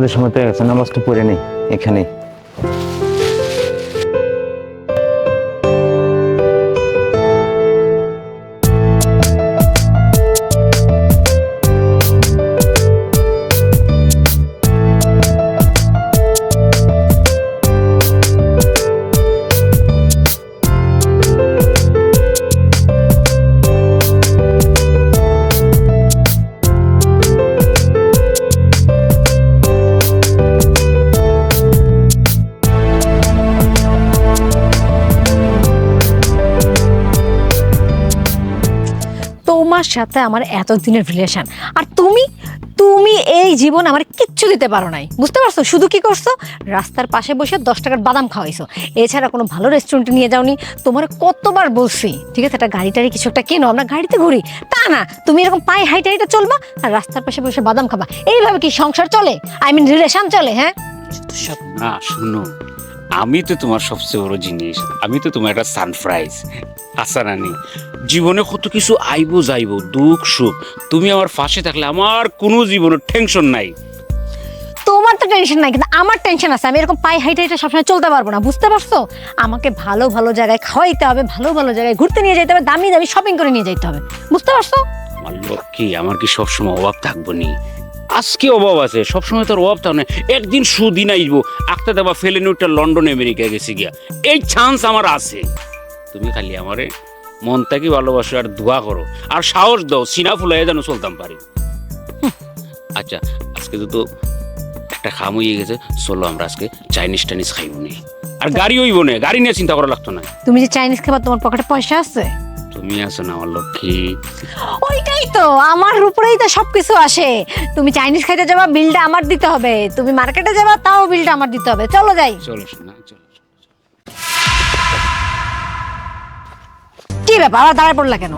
নামাজের সময় তো গেছে, নামাজটা পড়ে নেই এখানে। তোমার সাথে আমার এতদিনের রিলেশন, আর তুমি তুমি এই জীবন আমার কিচ্ছু দিতে পারো নাই, বুঝতে পারছো? শুধু কি করছো, রাস্তার পাশে বসে 10 টাকার বাদাম খাওয়াইছো, এছাড়া কোনো ভালো রেস্টুরেন্টে নিয়ে যাওনি। তোমার কতবার বলছি ঠিক আছে একটা গাড়ি টাড়ি কিছু একটা কেনো, আমরা গাড়িতে ঘুরি, তা না তুমি এরকম পায়ে হাইটা হাইটা চলবা আর রাস্তার পাশে বসে বাদাম খাবা। এইভাবে কি সংসার চলে? আই মিন রিলেশন চলে? হ্যাঁ না শুনো, আমি তো তোমার সবচেয়ে বড় জিনিস, আমি তো তোমার একটা সারপ্রাইজ। আশা রানী, জীবনে কত কিছু আইবো যাইবো, দুঃখ সুখ, তুমি আমার পাশে থাকলে আমার কোনো জীবনের টেনশন নাই। তোমার তো টেনশন নাই, কিন্তু আমার টেনশন আছে। আমি এরকম পায়ে হাইটা হাইটা সবসময় চলতে পারবো না, বুঝতে পারছো? আমাকে ভালো ভালো জায়গায় খাওয়াইতে হবে, ভালো ভালো জায়গায় ঘুরতে নিয়ে যেতে হবে, দামি দামি শপিং করে নিয়ে যেতে হবে, বুঝতে পারছো? আমার লক্ষ্মী, আমার কি সবসময় অভাব থাকবো নি? আজকে অভাব আছে, সবসময় তোর অভাব থাকবে না। একদিন সুদিন আইবো, আঁকতে দেবা ফেলে নিউটা লন্ডন আমেরিকা গেছে গিয়া, এই চান্স আমার আছে। তুমি খালি আমারে মন থেকে ভালোবাসো আর দোয়া করো আর সাহস দাও, সিনা ফুলাই যেন চলতাম পারি। আচ্ছা, আজকে তো একটা খাম হয়ে গেছে, চলো আমরা আজকে চাইনিজ টাইনিজ খাইব নি, আর গাড়ি হইব না, গাড়ি নিয়ে চিন্তা করা লাগতো না। তুমি যে চাইনিজ খাবার, তোমার পকেটে পয়সা আছে? তুমি আছো না আমার লক্ষ্মী? ওইটাই তো, আমার উপরেই তো সবকিছু আসে। তুমি চাইনিজ খাইতে যাবা, বিলটা আমার দিতে হবে। তুমি মার্কেটে যাবা, তাও বিলটা আমার দিতে হবে। চলো যাই। চলো শোনা, চলো। কি ব্যাপার, আবার দাঁড়ায় পড়লা কেন?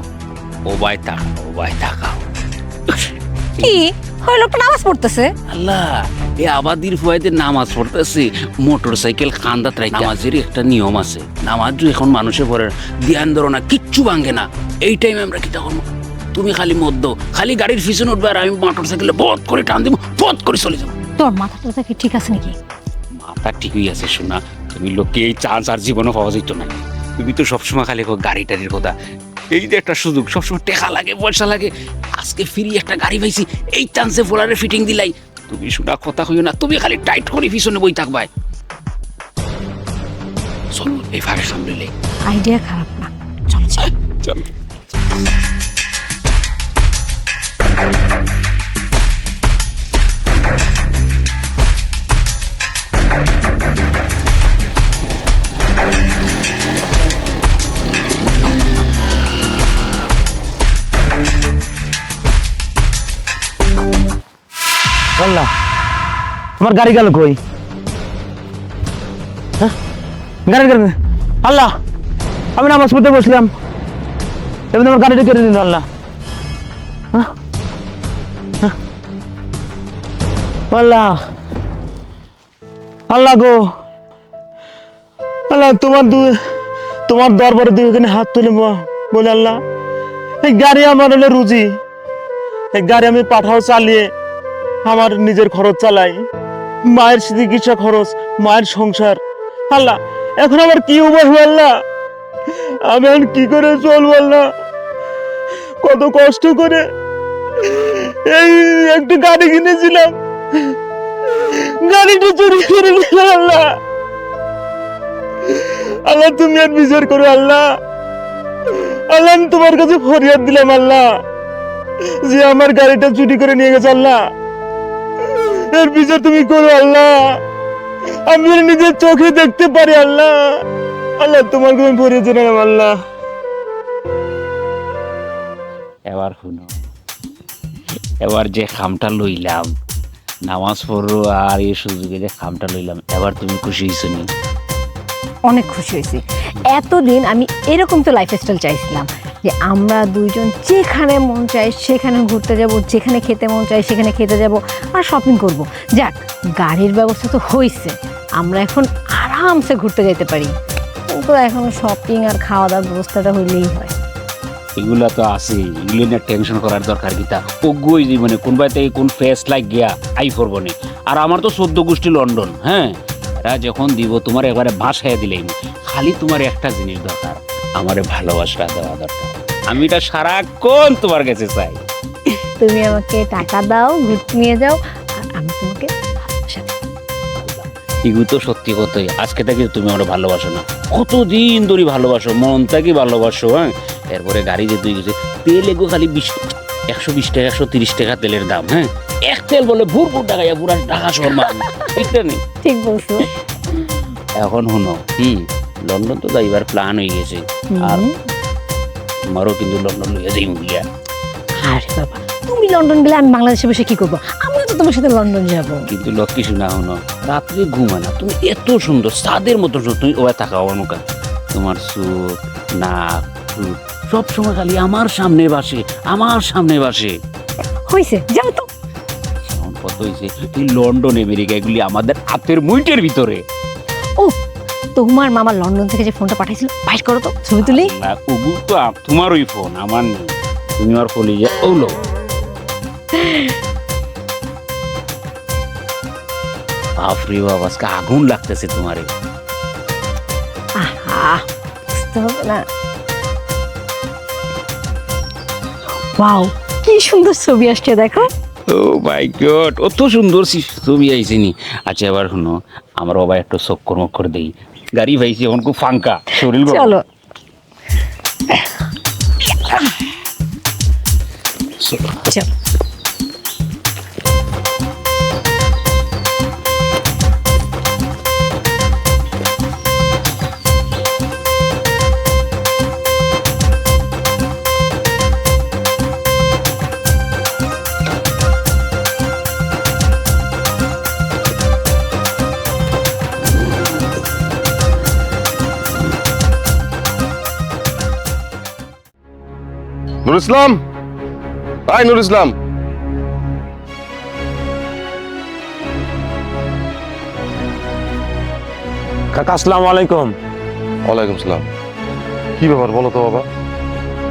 ও ভাই তাকাও, ও ভাই তাকাও। কি ওই লোকটা নামাজ পড়তেছে? আল্লাহ, এই আবাদির ফুয়াইতে নামাজ পড়তেছে, মোটর সাইকেল কান্দাত রাখি। নামাজের একটা নিয়ম আছে, নামাজ এখন মানুষের পরে ধ্যান ধরো না, কিচ্ছু ভাঙে না। এই টাইমে আমরা কিটা করবো, তুমি খালি মদ্য, খালি গাড়ির পিছনে উঠবে আর আমি মোটর সাইকেলে বধ করে টান দিব, বধ করে চলে যাবো। তোর মাথাটা কি ঠিক আছে নাকি? মাথা ঠিকই আছে শোনা, তুমি লোককে এই চান্স আর জীবনে পাওয়া যেত না। তুমি তো সবসময় খালি গাড়ি টাড়ির কথা, এই যে একটা সুযোগ, সবসময় টেকা লাগে, পয়সা লাগে, আজকে ফ্রি একটা গাড়ি পাইছি, এই চান্সে ফোলারে ফিটিং দিলাই। তুমি শোনা কথা হইও না, তুমি খালি টাইট করে পিছনে বই থাকবাই। চলো এই ফাঁকে সামলে, আইডিয়া খারাপ না, চল চল চল। আল্লাহ, আমার গাড়ি গেল কই? হ্যাঁ, গাড়ি গেল। আল্লাহ, আমি নামাজ পড়তে বসলাম, এমনি আমার গাড়িটা কেড়ে নিল। আল্লাহ, আল্লাহ, আল্লাহ গো, আল্লাহ তোমার দরবারে দুইখানে হাত তুলে বলে আল্লাহ, এই গাড়ি আমার হলো রুজি, এই গাড়ি আমি পাঠাও চালিয়ে আমার নিজের খরচ চালাই, মায়ের চিকিৎসা খরচ, মায়ের সংসার। আল্লাহ, এখন আমার কি উপায় হবে আল্লাহ? আমি এখন কি করে চলবো আল্লাহ? কত কষ্ট করে এই একটু গাড়ি কিনেছিলাম, গাড়িটা চুরি করে নিলাম। আল্লাহ, আল্লাহ তুমি আর বিচার করো আল্লাহ। আল্লাহ, আমি তোমার কাছে ফরিয়াদ দিলাম আল্লাহ, যে আমার গাড়িটা চুরি করে নিয়ে গেছে। আল্লাহ, এর বিচার তুমি করো আল্লাহ, আমি নিজের চোখে দেখতে পারি আল্লাহ। আল্লাহ, তোমার কাছে ফরিয়াদ জানালাম আল্লাহ। এবার শুনো, এবার যে খামটা লইলাম, নামাজ পড়ো আর এই সুযোগে যে খামটা লইলাম, এবার তুমি খুশি হয়েছো নি? অনেক খুশি হয়েছি। এতদিন আমি এরকম তো লাইফস্টাইল চাইছিলাম, যে আমরা দুইজন যেখানে মন চাই সেখানে ঘুরতে যাব, যেখানে খেতে মন চাই সেখানে খেতে যাব আর শপিং করব। যাক, গাড়ির ব্যবস্থা তো হয়েছে, আমরা এখন আরামসে ঘুরতে যেতে পারি, কিন্তু এখন শপিং আর খাওয়া দাওয়ার ব্যবস্থাটা হইলেই হয়। এগুলা তো আছে, এগুলো নিয়ে টেনশন করার দরকার কিতা। ওগুই জীবনে কোনবাই থেকে কোন ফেস লাইক গিয়া আই পড়বো নি। আর আমার তো 14 গোষ্ঠী লন্ডন, হ্যাঁ, এরা যখন দিব তোমার একবারে ভাসায় দিলেই খালি তোমার একটা জিনিস দরকার, আমারে ভালোবাসা দেওয়া দরকার। আমি এটা সারাক্ষণ তোমার কাছে চাই। তুমি আমাকে টাকা দাও, ঘুরতে নিয়ে যাও, আর আমি তোমাকে ভালোবাসা দেব। এগুলো তো সত্যি কথাই। আজকে থেকে তুমি আমার ভালোবাসো না, কতদিন ধরে ভালোবাসো, মন থেকে ভালোবাসো। হ্যাঁ, এরপরে গাড়ি যে তুই গেছে তেল এগো খালি 120 টাকা 130 টাকা তেলের দাম। হ্যাঁ, এক তেল বলে ভুরভুর টাকাইয়া পুরা টাকা শর্মা ঠিকটা নেই। ঠিক বলছো। এখন শুনো, লন্ডন তো যাইবার প্ল্যান হয়ে গেছে, আর আমারও কিন্তু লন্ডন লইয়া যাই গিয়া। আরে বাবা, তুমি লন্ডন গেলে আমি বাংলাদেশে বসে কি করবো? আমিও তো তোমার সাথে লন্ডন যাব। কিন্তু লক্ষ্মী শোনা হনো, রাত্রে ঘুমা না, তুমি এত সুন্দর সাদের মতো সুন্দর, তুমি ওয়া থাকা অনুকা, তোমার চোখ নাক ঠোঁট সব সময় খালি আমার সামনে বাসে, আমার সামনে বাসে। হয়েছে, যাও তো। এখন কত হয়েছে, এই লন্ডন আমেরিকা এগুলি আমাদের হাতের মুইটের ভিতরে। ও, তোমার মামা লন্ডন থেকে যে ফোনটা পাঠাইছিল, বাইর করো তো, ছবি তুলি। ওগু তো তোমার ওই ফোন, আমার নেই। তুমি আর ফোনে যে ওলো বাপরে বাবা, আজকে আগুন লাগতেছে তোমারে। আহা, বুঝতে হবে না। ওয়াও, কি সুন্দর ছবি আসছে দেখো। ও মাই গড, অত সুন্দর ছবি আইছে নি। আচ্ছা এবার শুনো, আমার বাবা একটু চক্কর মক্কর দেই, গাড়ি পাইছি এখন খুব ফাঙ্কা শরীর গরম। চলো। চলো। নুর ইসলাম, আয় নুর ইসলাম। কাকা আসসালামু আলাইকুম। ওয়ালাইকুম সালাম। কি ব্যাপার বলো তো বাবা,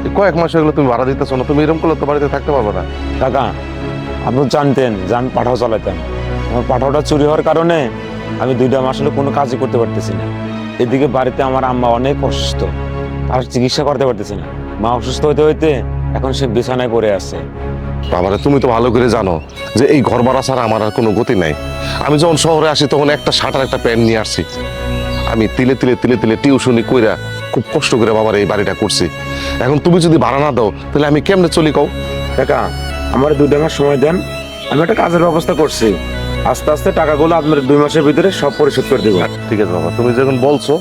এই কয়েক মাস হয়ে গেলো তুমি ভাড়া দিতেছো না, তুমি এরকম করলে তো বাড়িতে থাকতে পারবে না। কাকা, আপনি জানতেন যে আমি পাঠাও চালাতাম। আমার পাঠাওটা চুরি হওয়ার কারণে আমি 2 মাস হলো কোনো কাজই করতে পারতেছি না। এদিকে বাড়িতে আমার আম্মা অনেক অসুস্থ, আর চিকিৎসা করতে পারতেছি না। মা অসুস্থ হইতে হইতে এখন সে বিছানায় পড়ে আছে। বাবারে তুমি তো ভালো করে জানো যে এই ঘর ভাড়া ছাড়া আমার আর কোনো গতি নাই। আমি যখন শহরে আসি তখন একটা শার্ট আর একটা প্যান্ট নিয়ে আসছি। আমি তিলে তিলে তিলে তিলে টিউশনি কইরা খুব কষ্ট করে বাবার এই বাড়িটা করছি। এখন তুমি যদি ভাড়া না দাও তাহলে আমি কেমনে চলি কও? কাকা, আমার 2 মাস সময় দেন, আমি একটা কাজের ব্যবস্থা করছি। আস্তে আস্তে টাকাগুলো আপনার 2 মাসের ভিতরে সব পরিশোধ করে দেবো। ঠিক আছে বাবা, তুমি যখন বলছো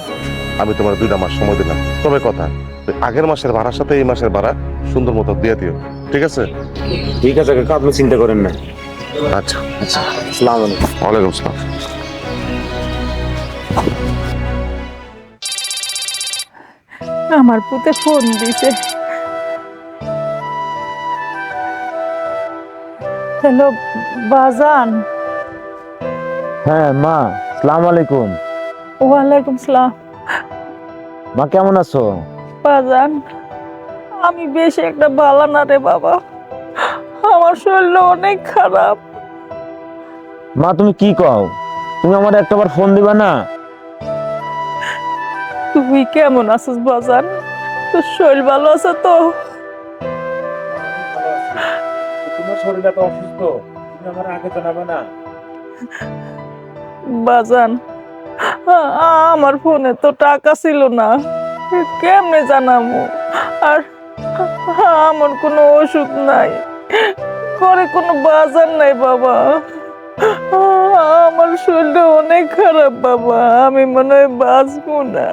আমি তোমার 2 মাস সময় দিলাম। তবে কথা, আগের মাসের ভাড়ার সাথে এই মাসের ভাড়া সুন্দর মতো দিয়ে দিও, ঠিক আছে? ঠিক আছে কাকা, আপনি চিন্তা করেন না। আচ্ছা আচ্ছা, আসসালামু আলাইকুম। ওয়ালাইকুম আসসালাম। আমার পুতে ফোন দিছে। হ্যালো বাজান। হ্যাঁ মা, আসসালামু আলাইকুম। ওয়ালাইকুম সালাম। মা কেমন আছো? বাজান, আমি বেশি একটা ভালো না রে বাবা, আমার শরীর অনেক খারাপ। মা তুমি কি কও? তুমি আমার একটাবার ফোন দিবা না? তুই কেমন আছিস বাজান? তোর শরীর ভালো আছে তো? তোমার শরীর এত অসুস্থ, তুমি আমার আগে জানাবে না? বাজান, আমার ফোনে তো টাকা ছিল না, কেমনে জানাবো? আর আমার কোনো ওষুধ নাই, ঘরে কোনো বাজার নাই বাবা। আমার শরীরটা অনেক খারাপ বাবা, আমি মনে হয় বাঁচবো না।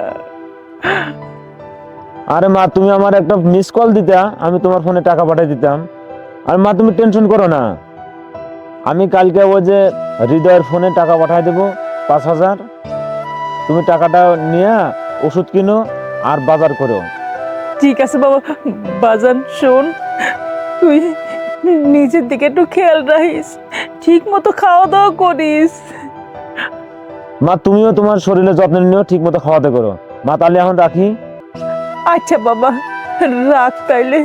আরে মা, তুমি আমার একটা মিস কল দিতা, আমি তোমার ফোনে টাকা পাঠিয়ে দিতাম। আর মা তুমি টেনশন করো না, আমি কালকে ওই যে হৃদয়ের ফোনে টাকা পাঠিয়ে দেবো 5,000। তুমি টাকাটা নিয়ে ওষুধ কিনো আর বাজার করো। ঠিক আছে বাবা। বাজান শোন, তুই নিজের দিকে একটু খেয়াল রাখিস, ঠিক মতো খাওয়া দাওয়া করিস। মা তুমিও তোমার শরীরে যত্ন নিও, ঠিক মতো খাওয়াতে করো। মা তাহলে এখন রাখি। আচ্ছা বাবা, রাখ তাইলে।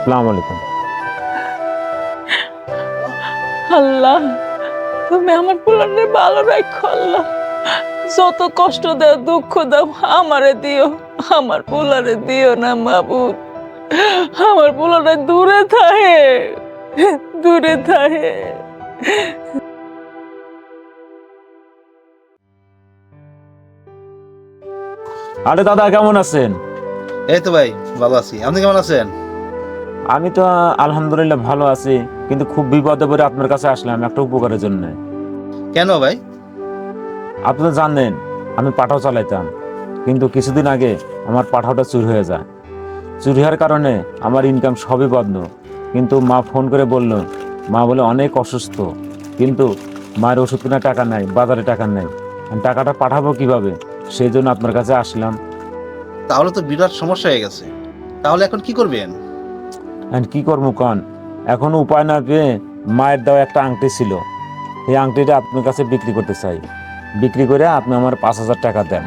সালাম আলাইকুম। আল্লাহ তুমি আমার পোলারে ভালো রাখো আল্লাহ। যত কষ্ট দাও দুঃখ দাও আমারে দিও, আমার পোলারে দিও না মাবুদ। আমার পোলারে দূরে থাকে, দূরে থাকে। আরে দাদা কেমন আছেন? এই তো ভাই ভালো আছি, আপনি কেমন আছেন? আমি তো আলহামদুলিল্লাহ ভালো আছি, কিন্তু খুব বিপদে পড়ে আপনার কাছে আসলাম একটা উপকারের জন্য। কেন ভাই? আপনি তো জানেন আমি পাঠাও চালাইতাম, কিন্তু কিছুদিন আগে আমার পাঠাওটা চুরি হয়ে যায়। চুরি হওয়ার কারণে আমার ইনকাম সবই বন্ধ। কিন্তু মা ফোন করে বলল, মা বলে অনেক অসুস্থ, কিন্তু মায়ের ওষুধ কেনার টাকা নাই, বাজারে টাকা নেই, আমি টাকাটা পাঠাবো কিভাবে? সেই জন্য আপনার কাছে আসলাম। তাহলে তো বিরাট সমস্যা হয়ে গেছে, তাহলে এখন কি করবেন? আর কি করবো কন, এখনো উপায় না পেয়ে মায়ের দেওয়া একটা আংটি ছিল, এই আংটিটা আপনার কাছে বিক্রি করতে চাই। বিক্রি করে আপনি আমার 5,000 টাকা দেন।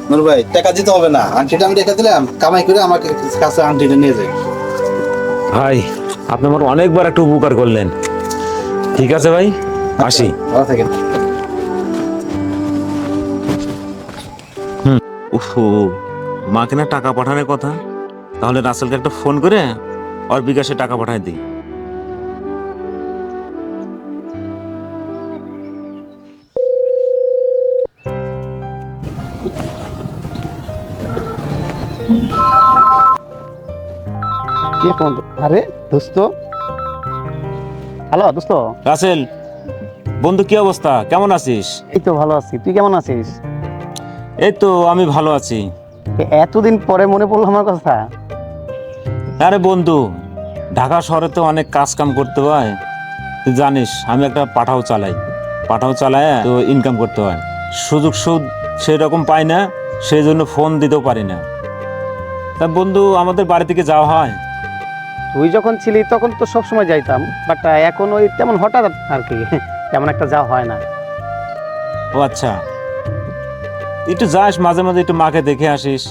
নূর ভাই টাকা দিতে হবে না, আংটিটা আমি রেখে দিলাম, কামাই করে আমার কাছে আংটিটা নিয়ে যাই। ভাই আপনি আমার অনেকবার একটু উপকার করলেন। ঠিক আছে ভাই, আসি। ভালো থাকেন। উফু, মাকে না টাকা পাঠানোর কথা, তাহলে রাসেলকে একটা ফোন করে ওর বিকাশে টাকা পাঠায় দিই। কে ফোন? আরে দোস্ত, হ্যালো দোস্ত। রাসেল বন্ধু, কি অবস্থা, কেমন আছিস? এই তো ভালো আছি, তুই কেমন আছিস? এই তো আমি ভালো আছি। এতদিন পরে মনে পড়লো আমার কথা। আরে বন্ধু, ঢাকা শহরে তো অনেক কাজ কাম করতে হয়, তুই জানিস আমি একটা পাঠাও চালাই। পাঠাও চালায় তো ইনকাম করতে হয়, সুযোগ সুদ সেই রকম পাই না, সেই জন্য ফোন দিতেও পারি না। তা বন্ধু, আমাদের বাড়ি থেকে যাওয়া হয়? তুই যখন ছিলি তখন তো সবসময় যাইতাম, বাট এখন ওই তেমন হঠাৎ আর কি, তেমন একটা যাওয়া হয় না। ও আচ্ছা, একটু যাস মাঝে মাঝে, একটু মাকে দেখে আসিস।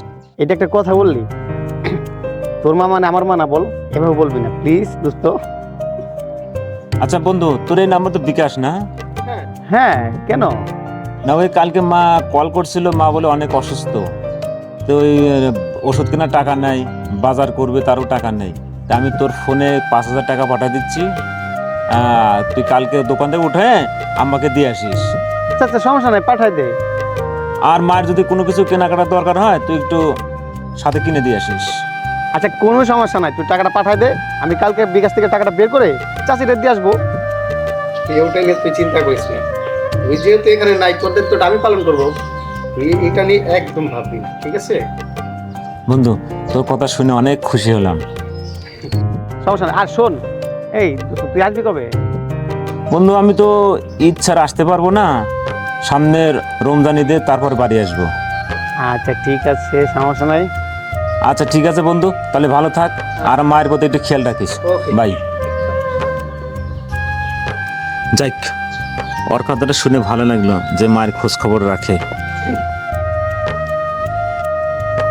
এটা একটা কথা বললি, তোর মা মানে আমার মা না, বল এভাবে বলবি না প্লিজ দোস্ত। আচ্ছা বন্ধু, তোর এই নাম্বার তো বিকাশ না? হ্যাঁ, কেন? না ওই কালকে মা কল করছিল, মা বলে অনেক অসুস্থ, তো ওই ওষুধ কেনার টাকা নাই, বাজার করবে তারও টাকা নেই। তা আমি তোর ফোনে 5,000 টাকা পাঠিয়ে দিচ্ছি, তুই কালকে দোকান থেকে উঠে আমাকে দিয়ে আসিস। আচ্ছা আচ্ছা, সমস্যা নাই, পাঠাই দে। আর মায়ের যদি কোনো কিছু কেনাকাটার দরকার হয় তুই একটু সাথে কিনে দিয়ে আসিস। আচ্ছা কোনো সমস্যা নাই, তুই টাকাটা পাঠাই দে, আমি কালকে বিকাশ থেকে টাকাটা বের করে চাষিদের দিয়ে আসবো। ওটা নিয়ে তুই চিন্তা করিস না, তুই যেহেতু এখানে নাই, তোর দায়িত্বটা আমি পালন করবো, তুই এটা নিয়ে একদম ভাববি না, ঠিক আছে? বন্ধু, তোর কথা শুনে অনেক খুশি হলাম। সমস্যা নাই। আর শোন, এই তুই আসবি কবে? বন্ধু, আমি তো ঈদ ছাড়া আসতে পারবো না, সামনের রমজান ঈদে তারপর বাড়ি আসবো। আচ্ছা ঠিক আছে, সমস্যা নাই। আচ্ছা ঠিক আছে বন্ধু, তাহলে ভালো থাক, আর মায়ের প্রতি একটু খেয়াল রাখিস। Okay. বাই। যাক, ওর কথাটা শুনে ভালো লাগলো যে মায়ের খোঁজ খবর রাখে।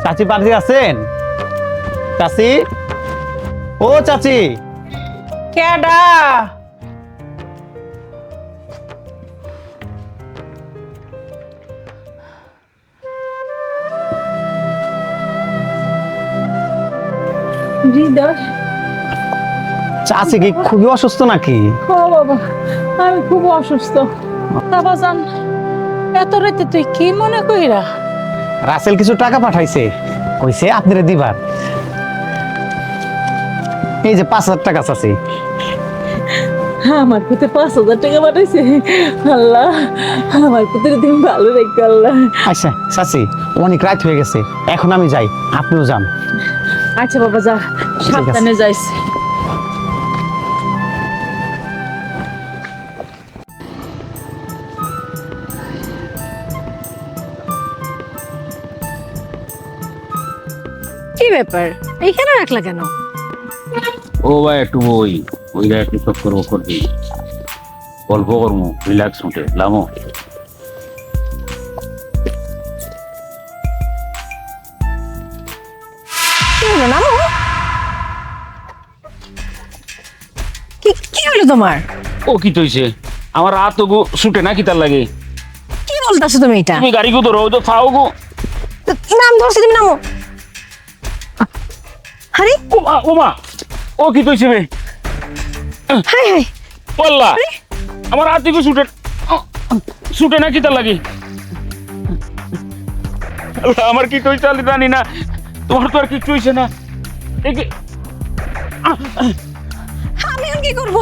চাচি বাড়িতে আছেন? চাচি, ও চাচি। কেডা? চাচি কি খুবই অসুস্থ নাকি? ও বাবা, আমি খুব অসুস্থ। বাবা জান, এত রাতে তুই কি মনে কইরা? রাসেল কিছু টাকা পাঠাইছে, কইছে আপনারে দিবার। এই যে 5,000 টাকা চাচি। আমার পুতে 5,000 টাকা পাঠাইছে। আল্লাহ, আমার পুতের তুমি ভালো রেখো আল্লাহ। আচ্ছা চাচি, অনেক রাত হয়ে গেছে, এখন আমি যাই, আপনিও যান। আচ্ছা বাবা যা, সাবধানে যাইস। ব্যাপার এইখানে রাখলা কেন? ও ভাই একটু ওইটা একটু চক্কর বক্কর দিই, গল্প করবো, রিল্যাক্স উঠে লামো। কি হলো নামো? কি হলো তোমার? ও কি তৈছে আমার হাত তো ছুটে না, কি তার লাগে? কি বলতেছো তুমি এটা? তুমি গাড়ি গো ধরো, তো ফাও গো। নাম ধরছি, তুমি নামো। আরে ওমা ও কি তৈছে বে? হাই হাই, বললা আমার হাত থেকে ছুটে না, কি তার লাগে? আল্লাহ, আমার কি তৈছে আমি জানি না, তোমার তো আর কিছু হইছে না। আমি আর কি করবো?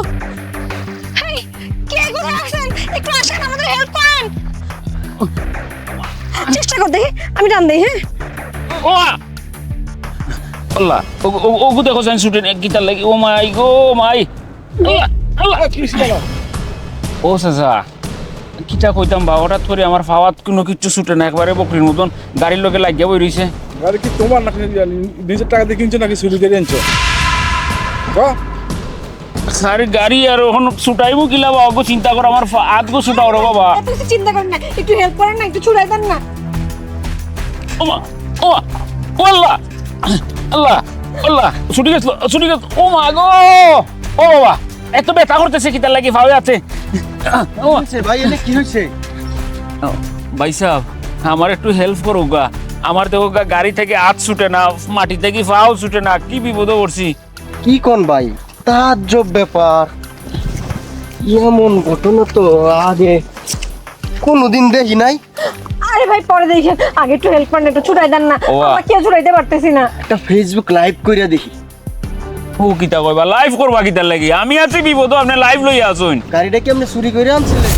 হাই, কে কোথায় আছেন? একটু আসেন, আমাদের হেল্প করেন। চেষ্টা কর, দেখি আমি টান দেই। হ্যাঁ ও আল্লাহ, ও গো দেখো জানি ছুটে না, কি তার লাগে? ও মাই গো মাই, আল্লাহ ও চাচা কিটা কইতাম বা, হঠাৎ করে আমার ফাওয়াত কোনো কিছু ছুটে না, একবারে বকরির মতন গাড়ির লোকে লাগিয়া বই রইছে। গাড়ি কি তোমার নাকি নিজের টাকা দিয়ে কিনছো নাকি চুরি করে আনছো? আরে গাড়ি আর এখন ছুটাইবো কিলা বা, অগো চিন্তা করো, আমার হাত গো ছুটাও রে বাবা। এত কিছু চিন্তা করেন না, একটু হেল্প করেন না, একটু ছুড়াই দেন না। ওমা ওমা ও আল্লাহ আল্লাহ আল্লাহ, ছুটি গেছিল ছুটি গেছিল। ও মা গো, ও বাবা এত ব্যথা করতেছে, কি তার লাগে? ফাওয়ে আছে। ভাই এনে কি হয়েছে? ভাই সাহেব আমার একটু হেল্প করো গা, আমার দেখো গা গাড়ি থেকে হাত ছুটে না, মাটি থেকে ফাও ছুটে না, কি বিপদে পড়ছি। কি কোন ভাই, তাজ্জব ব্যাপার। এমন ঘটনা তো আগে কোনোদিন দেখি নাই। আরে ভাই পরে দেখেন, আগে একটু হেল্প করেন, একটু ছুড়াই দেন না, আমরা কেউ ছুড়াইতে পারতেছি না। একটা ফেসবুক লাইভ কইরা দেখি। ও কিতা কইবা, লাইভ করবা কিতার লাগি? আমি আছি বিপদ, আপনি লাইভ লইয়া আসুন। গাড়িটা কি আপনি চুরি করে আনছিলেন?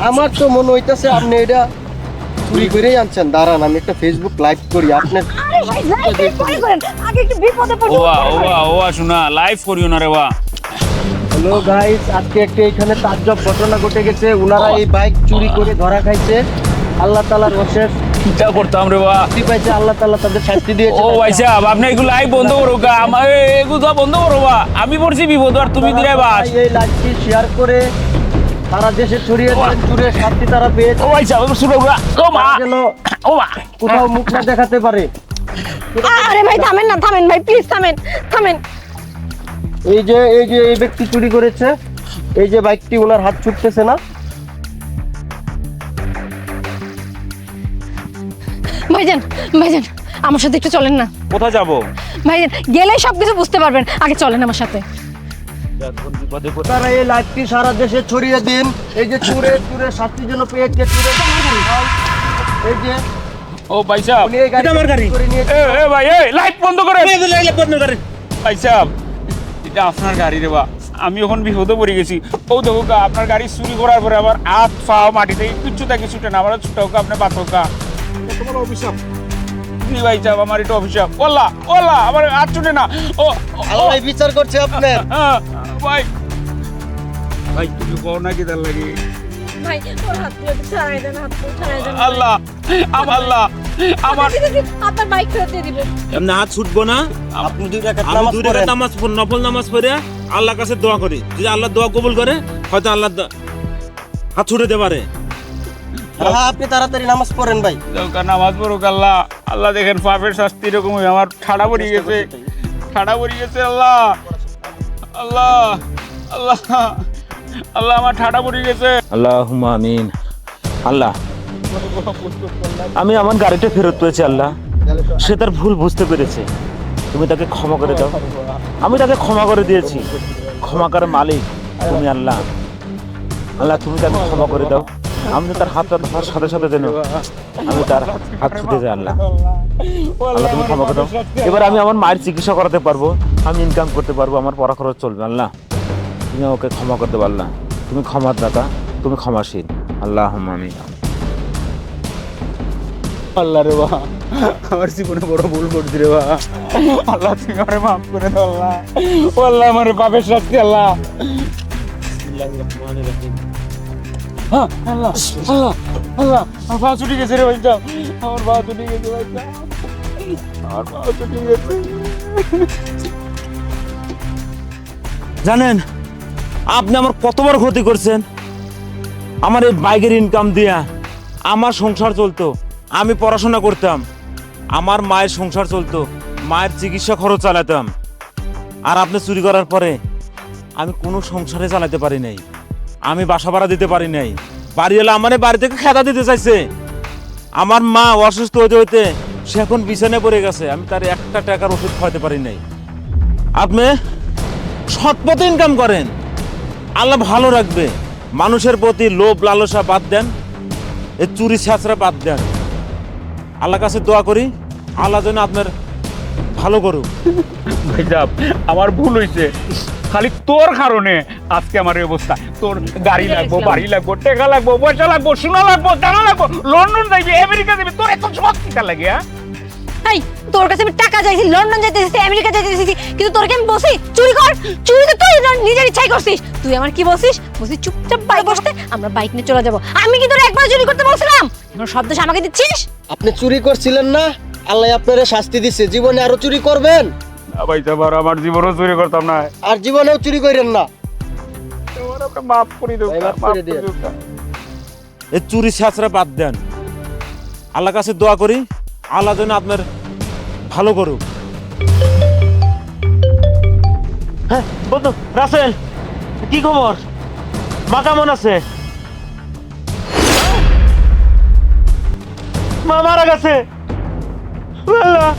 আমার তো মনে হইতাছে আপনি এটা চুরি করেই আনছেন। দাঁড়ান আমি একটা ফেসবুক লাইভ করি আপনার। আরে ভাই লাইভ পরে করেন, আগে একটু বিপদে পড়ে। ওয়া শোনা, লাইভ করিও না রে বা। হ্যালো গাইস, আজকে একটা এখানে তাজ্জব ঘটনা ঘটে গেছে। উনারা এই বাইক চুরি করে ধরা খাইছে। আল্লাহ তাআলার অশেষ কিতা করতাম রে বা, শাস্তি পাইছে। আল্লাহ তাআলা তাদের শাস্তি দিয়েছে। ও ভাই সাহেব আপনি এগুলো লাইভ বন্ধ করো গা, আমার এগুলো বন্ধ করো বা, আমি পড়ছি বিপদ আর তুমি দিলে বাস। এই লাইভটি শেয়ার করে সারা দেশে ছড়িয়ে দেন, চুরের শাস্তি তারা পেয়েছে। ও ভাই সাহেব শুনো গা, ও মা যেন ও মা। কোথাও মুখ না দেখাতে পারে। আরে ভাই থামেন না, থামেন ভাই, প্লিজ থামেন থামেন। এই যে এই ব্যক্তি চুরি করেছে, এই যে বাইকটি ওনার হাত ছুটতেছে না। ভাইজান ভাইজান আমার সাথে একটু চলেন না। কোথায় যাবো? ভাইজান গেলেই সবকিছু বুঝতে পারবেন, আগে চলেন আমার সাথে। তারা এই লাইভটি সারা দেশে ছড়িয়ে দিন। এই যে চুরের শাস্তি যেন পেয়েছে। এই যে ও ভাই সাহেব, উনি এই গাড়ি আমার গাড়ি। করে নিয়েছে। এ ভাই লাইভ বন্ধ করে ভাই সাহেব, এটা আপনার গাড়ি রে বা, আমি এখন বিপদে পড়ে গেছি। ও দেখো গা, আপনার গাড়ি চুরি করার পরে আবার হাত পাও মাটিতে কিচ্ছু থাকে ছুটে না, আমার ছুটাও গা, আপনি বাঁচো গা। তোমার অভিশাপ। জি ভাই সাহেব, আমার এটা অভিশাপ। ওল্লা ওল্লা আমার হাত ছুটে না। ও আল্লাহ বিচার করছে আপনার। ভাই ভাই তুমি কও না কি তার লাগে? ভাই ওর হাত তুলে ছাড়াই দেন, হাত তুলে ছাড়াই দেন। আল্লাহ আল্লাহ আমার আপনার বাইক ফেরত দিয়ে দিব। এমনি হাত ছুটবো না। আপনি 2 রাকাত আমি নামাজ 2 পড়েন। রাকাত নামাজ নফল নামাজ পড়ে আল্লাহর কাছে দোয়া করি, যদি আল্লাহ দোয়া কবুল করে হয়তো আল্লাহ হাত ছুটাতে পারে। হ্যাঁ আপনি তাড়াতাড়ি নামাজ পড়েন ভাই। নামাজ পড়ুক। আল্লাহ আল্লাহ দেখেন পাপের শাস্তি এরকম আমার ঠাড়া পড়ে গেছে, ঠাড়া পড়ে গেছে। আল্লাহ আল্লাহ আল্লাহ আল্লাহ আমার ঠাড়া পড়ে গেছে। আল্লাহুম্মা আমিন। আল্লাহ আমি আমার গাড়িটা ফেরত পেয়েছি। আল্লাহ সে তার ভুল বুঝতে পেরেছে, তুমি তাকে ক্ষমা করে দাও। আমি তাকে ক্ষমা করে দিয়েছি, ক্ষমা করার মালিক তুমি আল্লাহ। আল্লাহ তুমি তাকে ক্ষমা করে দাও। আমি তো তার হাতটা ধরার সাথে সাথে যেন আমি তার হাত ছুটে যাই। আল্লাহ আল্লাহ তুমি ক্ষমা করে দাও। এবার আমি আমার মায়ের চিকিৎসা করাতে পারবো, আমি ইনকাম করতে পারবো, আমার পড়া খরচ চলবে। আল্লাহ তুমি ওকে ক্ষমা করতে পারলা, তুমি ক্ষমার দাতা, তুমি ক্ষমাশীল। আল্লাহুম্মা আমিন। আল্লাহ রে বা, আমার জীবনে বড় ভুল করছি রে বা। আল্লাহ তুমি আমারে মাফ করে দাও। আল্লাহ ও আল্লাহ আমার পাপের শাস্তি। আল্লাহ আল্লাহ আল্লাহ আল্লাহ আমার পা ছুটি গেছে রে ভাইজান, আমার পা ছুটি গেছে ভাইজান, আমার পা ছুটি গেছে। জানেন আপনি আমার কত বড় ক্ষতি করছেন। আমার এই বাইকের ইনকাম দিয়া আমার সংসার চলতো, আমি পড়াশোনা করতাম, আমার মায়ের সংসার চলতো, মায়ের চিকিৎসা খরচ চালাতাম। আর আপনি চুরি করার পরে আমি কোনো সংসারে চালাতে পারি নাই, আমি বাসা ভাড়া দিতে পারি নাই। বাড়ি এলে আমার বাড়ি থেকে খেদা দিতে চাইছে। আমার মা অসুস্থ হতে হতে সে এখন বিছানায় পড়ে গেছে, আমি তার একটা টাকার ওষুধ খাওয়াতে পারি নাই। আপনি সৎ পথে ইনকাম করেন, আল্লাহ ভালো রাখবে। মানুষের প্রতি লোভ লালসা বাদ দেন, এই চুরি ছাঁচড়া বাদ দেন। আল্লাহর কাছে দোয়া করি আল্লাহ যেন আপনার ভালো করুক। ভাইজাব আমার ভুল হয়েছে, খালি তোর কারণে আজকে আমার এই অবস্থা। তোর গাড়ি লাগবো, বাড়ি লাগবো, টাকা লাগবো, পয়সা লাগবো, সোনা লাগবো, টাকা লাগবো, লন্ডন যাইবি, আমেরিকা যাবি, তোর এত সব টিকা লাগে। এই তোর কাছে আমি টাকা চাইছি, লন্ডন যেতে চাইছি, আমেরিকা যেতে চাইছি, কিন্তু তোর কি আমি বসি চুরি কর? চুরি তো তুই নিজের ইচ্ছাই করছিস। তুই আমার কি বলছিস? বলছিস চুপচাপ বাইক বসতে, আমরা বাইক নিয়ে চলে যাবো। আমি কি তোর একবার চুরি করতে বলছিলাম? তোর শব্দ আমাকে দিচ্ছিস? আপনি চুরি করছিলেন না, আল্লাহ আপনারে শাস্তি দিচ্ছে, জীবনে আরো চুরি করবেন? ভাইজাব আর আমার জীবনও চুরি করতাম না, আর জীবনেও চুরি করেন না। মাফ করে দেব, ভাই, মাফ মাফ করে করে দিন। দেব। এই চুরি ছাঁচড়া বাদ দেন, আল্লাহর কাছে দোয়া করি আল্লাহ যেন আপনার ভালো করুক। হ্যাঁ বন্ধু রাসেল, কি খবর? মা কেমন আছে? মা মারা গেছে। আল্লাহ।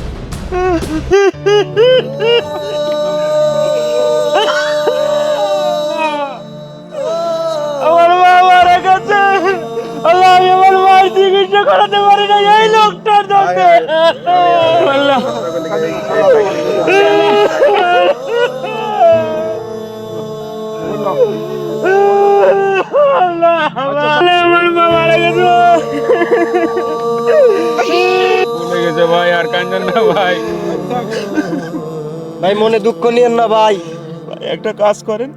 আমার মা মারা গেছে। আল্লাহ আমি আমার মায়ের চিকিৎসা করাতে পারি না এই লোকটার দোষে। আল্লাহ আল্লাহ আমার মা মারা গেছে। ভুলে গেছে ভাই, আর কান্দেন না ভাই। ভাই মনে দুঃখ নিয়েন না ভাই। একটা কাজ করেন,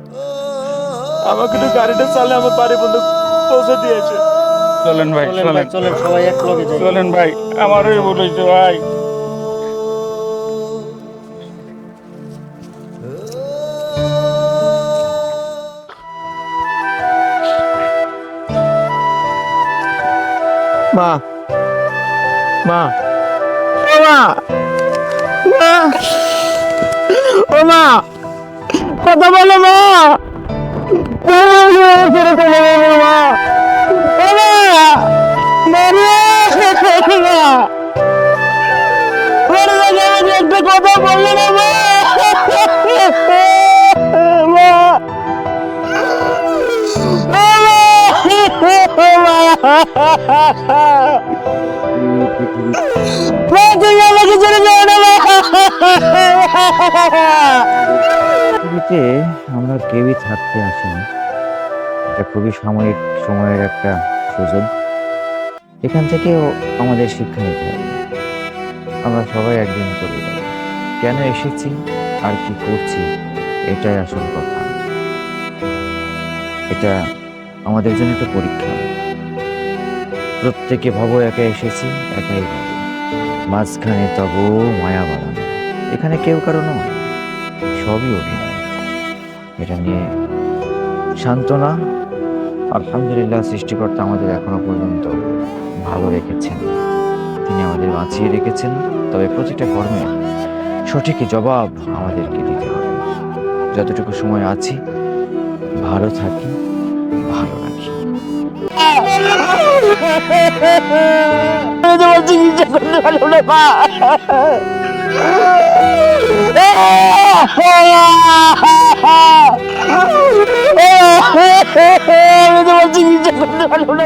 আমাকে একটু গাড়িটা চালে আমার বাড়ি বন্ধু পৌঁছে দিয়েছে। চলেন ভাই, চলেন ভাই, চলেন সবাই এক লগে যাই। চলেন ভাই, আমারই ভুল হয়েছে ভাই। মা মা ও মা, মা ও মা, কথা বলো মা। একটা কথা বললো না মা। পৃথিবীতে আমরা কেউই থাকতে আসিনি, এটা খুবই সাময়িক সময়ের একটা সুযোগ। এখান থেকেও আমাদের শিক্ষা নিতে হবে, আমরা সবাই একদিন চলে যাব। কেন এসেছি আর কি করছি এটাই আসল কথা। এটা আমাদের জন্য একটা পরীক্ষা। প্রত্যেকে ভাবো একা এসেছি, একাই ভাবো, মাঝখানে তবু মায়া বাড়ানো। এখানে কেউ কারো নয়, সবই অভিনয়। এটা নিয়ে সান্ত্বনা। আলহামদুলিল্লাহ, সৃষ্টিকর্তা আমাদের এখনো পর্যন্ত ভালো রেখেছেন, তিনি আমাদের বাঁচিয়ে রেখেছেন। তবে প্রতিটা কর্মের সঠিক জবাব আমাদেরকে দিতে হবে। যতটুকু সময় আছি ভালো থাকি, ভালো রাখি। চিকিৎসা করতে পারলো না মা। আমি তোমার চিকিৎসা করতে পারলো না।